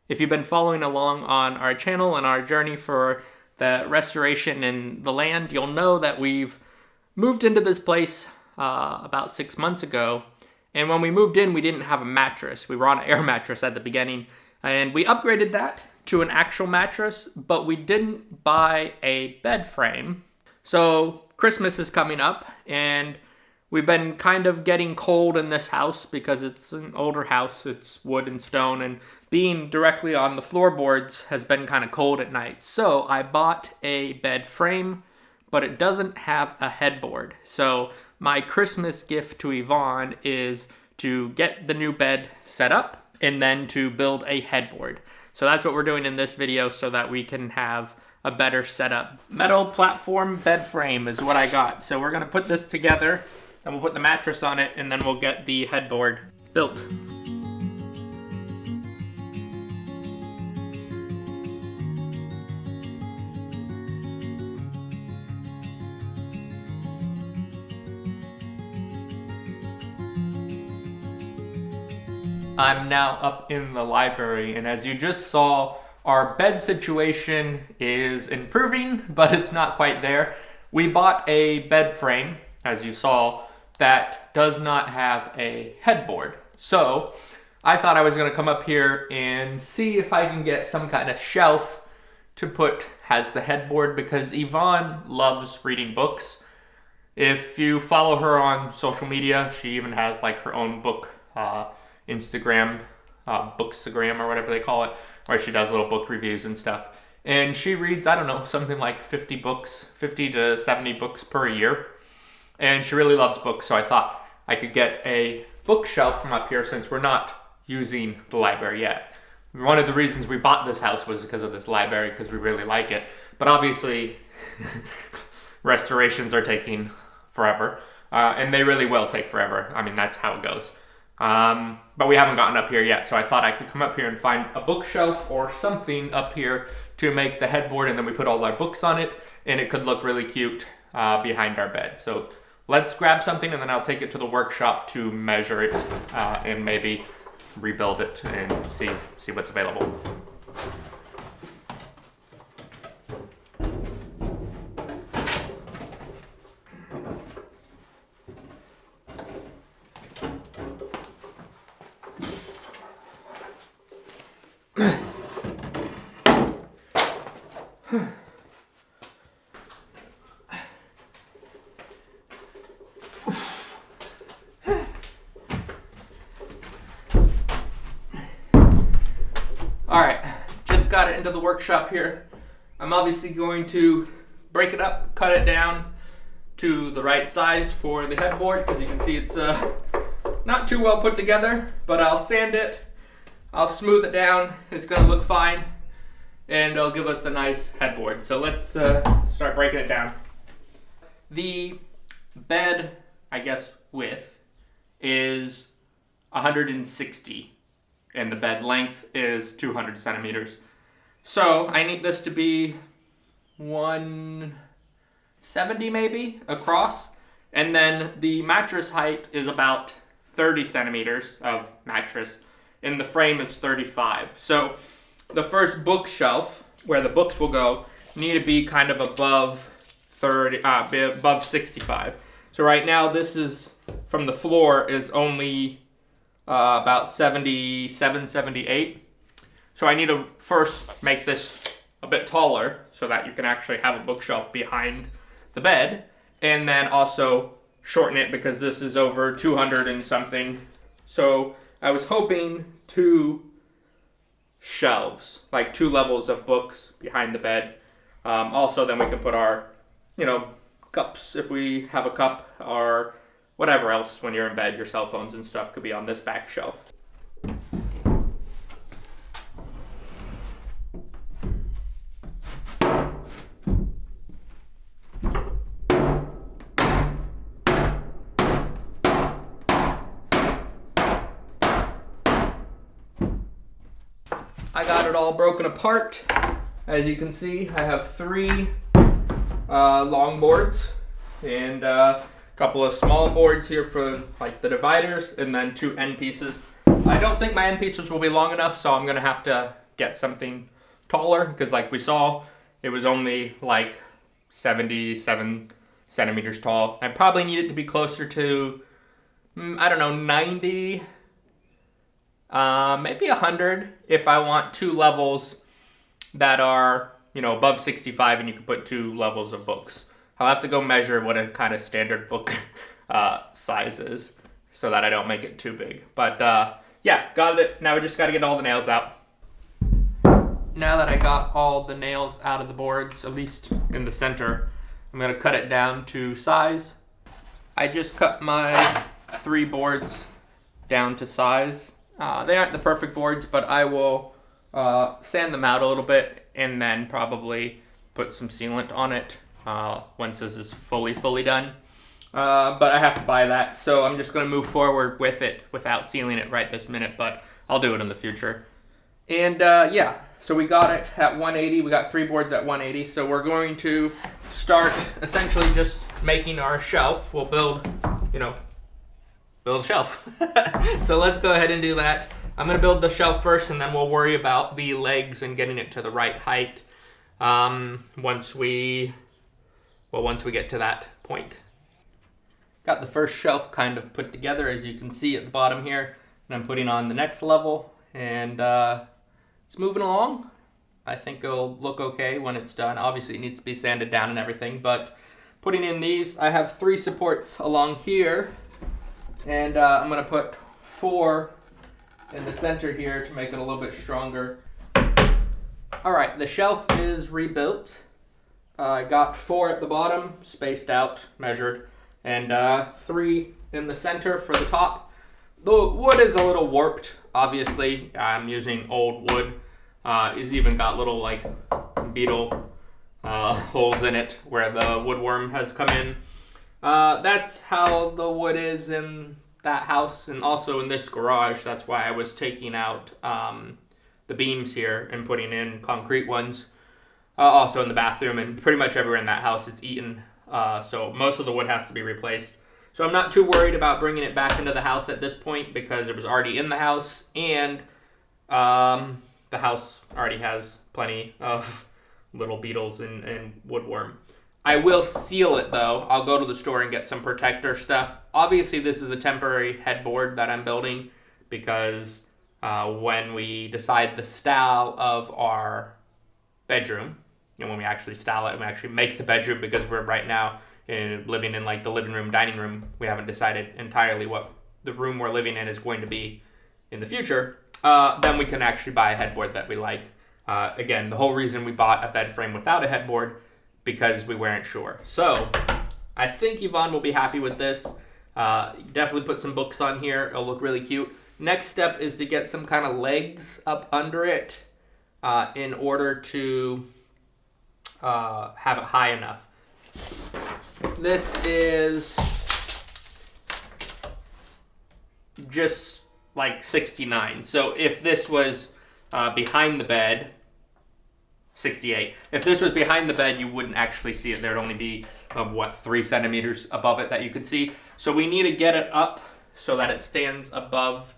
If you've been following along on our channel and our journey for the restoration in the land, you'll know that we've moved into this place about 6 months ago. And when we moved in, we didn't have a mattress. We were on an air mattress at the beginning. And we upgraded that to an actual mattress, but we didn't buy a bed frame. So Christmas is coming up, and we've been kind of getting cold in this house because it's an older house. It's wood and stone, and being directly on the floorboards has been kind of cold at night. So I bought a bed frame, but it doesn't have a headboard. So my Christmas gift to Yvonne is to get the new bed set up and then to build a headboard. So that's what we're doing in this video so that we can have a better setup. Metal platform bed frame is what I got. So we're gonna put this together, and we'll put the mattress on it, and then we'll get the headboard built. I'm now up in the library, and as you just saw, our bed situation is improving, but it's not quite there. We bought a bed frame, as you saw, that does not have a headboard. So I thought I was gonna come up here and see if I can get some kind of shelf to put as the headboard, because Yvonne loves reading books. If you follow her on social media, she even has like her own book Instagram, Bookstagram or whatever they call it, where she does little book reviews and stuff. And she reads, I don't know, something like 50 to 70 books per year. And she really loves books, so I thought I could get a bookshelf from up here since we're not using the library yet. One of the reasons we bought this house was because of this library, because we really like it. But obviously, restorations are taking forever, and they really will take forever. I mean, that's how it goes. But we haven't gotten up here yet, so I thought I could come up here and find a bookshelf or something up here to make the headboard, and then we put all our books on it, and it could look really cute behind our bed. So let's grab something, and then I'll take it to the workshop to measure it and maybe rebuild it and see what's available. Alright, just got it into the workshop here. I'm obviously going to break it up, cut it down to the right size for the headboard, because you can see it's not too well put together, but I'll sand it, I'll smooth it down, it's going to look fine, and it'll give us a nice headboard. So let's start breaking it down. The bed, I guess, width is 160. And the bed length is 200 centimeters. So I need this to be 170 maybe across. And then the mattress height is about 30 centimeters of mattress. And the frame is 35. So the first bookshelf, where the books will go, need to be kind of above 65. So right now this is, from the floor, is only about 77, 78. So I need to first make this a bit taller so that you can actually have a bookshelf behind the bed, and then also shorten it because this is over 200 and something. So I was hoping 2 shelves, like 2 levels of books behind the bed. Also then we can put our, cups if we have a cup, or whatever else when you're in bed, your cell phones and stuff could be on this back shelf. I got it all broken apart. As you can see, I have 3 long boards and couple of small boards here for like the dividers, and then 2 end pieces. I don't think my end pieces will be long enough, so I'm gonna have to get something taller, because like we saw, it was only like 77 centimeters tall. I probably need it to be closer to, I don't know, 90, maybe 100 if I want 2 levels that are, you know, above 65 and you can put 2 levels of books. I'll have to go measure what a kind of standard book size is so that I don't make it too big. But yeah, got it. Now we just got to get all the nails out. Now that I got all the nails out of the boards, at least in the center, I'm going to cut it down to size. I just cut my 3 boards down to size. They aren't the perfect boards, but I will sand them out a little bit and then probably put some sealant on it once this is fully done. But I have to buy that, so I'm just going to move forward with it without sealing it right this minute, but I'll do it in the future. And yeah, so we got it at 180. We got 3 boards at 180, so we're going to start essentially just making our shelf. We'll build a shelf. So let's go ahead and do that. I'm going to build the shelf first, and then we'll worry about the legs and getting it to the right height once we get to that point. Got the first shelf kind of put together, as you can see at the bottom here, and I'm putting on the next level, and it's moving along. I think it'll look okay when it's done. Obviously it needs to be sanded down and everything, but putting in these, I have 3 supports along here, and I'm going to put 4 in the center here to make it a little bit stronger. Alright, the shelf is rebuilt. I got 4 at the bottom, spaced out, measured, and 3 in the center for the top. The wood is a little warped, obviously. I'm using old wood. It's even got little like beetle holes in it where the woodworm has come in. That's how the wood is in that house, and also in this garage. That's why I was taking out the beams here and putting in concrete ones. Also in the bathroom, and pretty much everywhere in that house it's eaten. So most of the wood has to be replaced. So I'm not too worried about bringing it back into the house at this point because it was already in the house, and the house already has plenty of little beetles and woodworm. I will seal it though. I'll go to the store and get some protector stuff. Obviously this is a temporary headboard that I'm building because when we decide the style of our bedroom, and when we actually style it and we actually make the bedroom, because we're right now living in like the living room, dining room, we haven't decided entirely what the room we're living in is going to be in the future, then we can actually buy a headboard that we like. Again, the whole reason we bought a bed frame without a headboard, because we weren't sure. So I think Yvonne will be happy with this. Definitely put some books on here. It'll look really cute. Next step is to get some kind of legs up under it in order to have it high enough. This is just like 69. So if this was behind the bed, 68. If this was behind the bed, you wouldn't actually see it. There'd only be 3 centimeters above it that you could see. So we need to get it up so that it stands above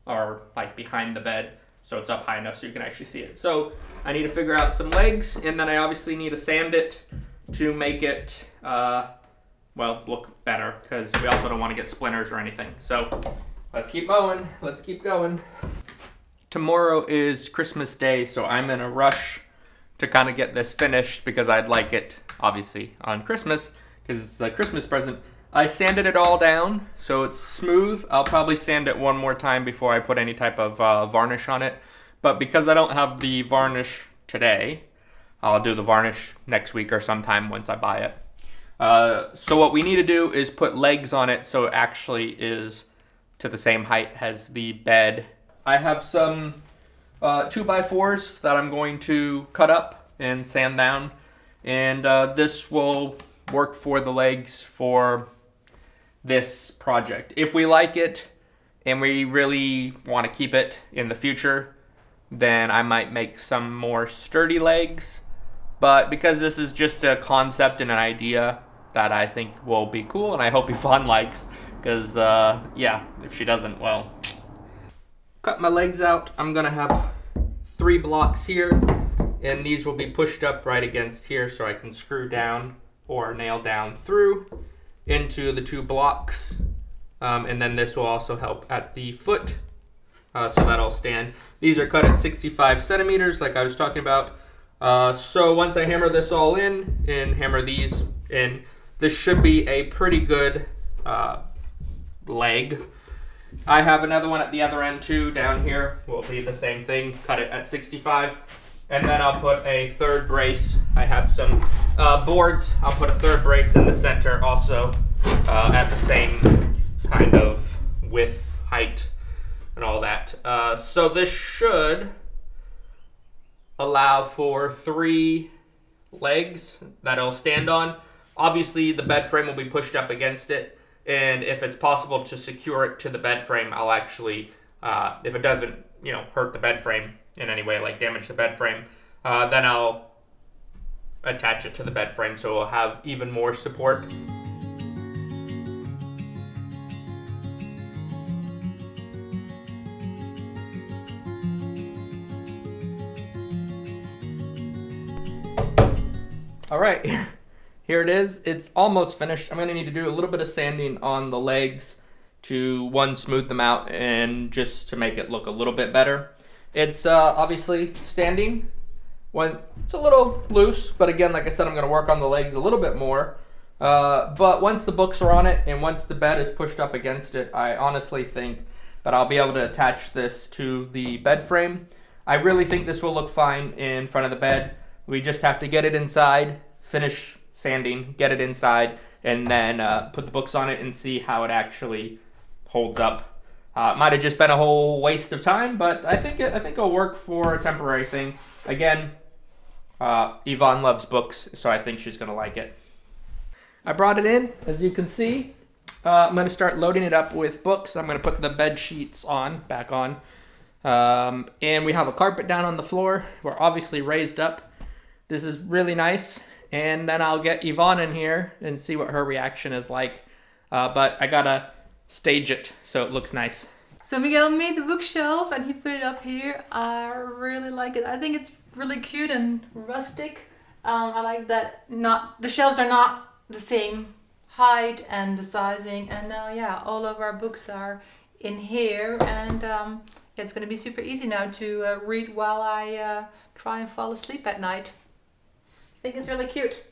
or like behind the bed, so it's up high enough so you can actually see it. So I need to figure out some legs, and then I obviously need to sand it to make it look better, because we also don't want to get splinters or anything. So let's keep going. Let's keep going. Tomorrow is Christmas Day, so I'm in a rush to kind of get this finished because I'd like it obviously on Christmas because it's a Christmas present. I sanded it all down so it's smooth. I'll probably sand it one more time before I put any type of varnish on it, but because I don't have the varnish today, I'll do the varnish next week or sometime once I buy it. So what we need to do is put legs on it so it actually is to the same height as the bed. I have some 2x4s that I'm going to cut up and sand down, and this will work for the legs for this project. If we like it and we really want to keep it in the future, then I might make some more sturdy legs, but because this is just a concept and an idea that I think will be cool, and I hope Yvonne likes, because yeah, if she doesn't, well. Cut my legs out. I'm gonna have 3 blocks here, and these will be pushed up right against here so I can screw down or nail down through into the 2 blocks. And then this will also help at the foot, so that'll stand. These are cut at 65 centimeters like I was talking about. So once I hammer this all in and hammer these in, this should be a pretty good leg. I have another one at the other end too, down here. Will be the same thing, cut it at 65. And then I'll put a 3rd brace. I have some boards. I'll put a 3rd brace in the center also at the same kind of width, height, and all that. So this should allow for 3 legs that it'll stand on. Obviously, the bed frame will be pushed up against it, and if it's possible to secure it to the bed frame, I'll actually, if it doesn't, hurt the bed frame in any way, like damage the bed frame, then I'll attach it to the bed frame so it'll have even more support. All right, here it is. It's almost finished. I'm going to need to do a little bit of sanding on the legs to, one, smooth them out and just to make it look a little bit better. It's obviously standing. It's a little loose, but again, like I said, I'm going to work on the legs a little bit more. But once the books are on it and once the bed is pushed up against it, I honestly think that I'll be able to attach this to the bed frame. I really think this will look fine in front of the bed. We just have to get it inside, finish sanding, get it inside, and then put the books on it and see how it actually holds up. It might have just been a whole waste of time, but I think it'll work for a temporary thing. Again, Yvonne loves books, so I think she's going to like it. I brought it in, as you can see. I'm going to start loading it up with books. I'm going to put the bed sheets back on. And we have a carpet down on the floor. We're obviously raised up. This is really nice. And then I'll get Yvonne in here and see what her reaction is like. But I gotta stage it so it looks nice. So Miguel made the bookshelf and he put it up here. I really like it. I think it's really cute and rustic. I like that the shelves are not the same height and the sizing. And now, yeah, all of our books are in here. And it's going to be super easy now to read while I try and fall asleep at night. I think it's really cute.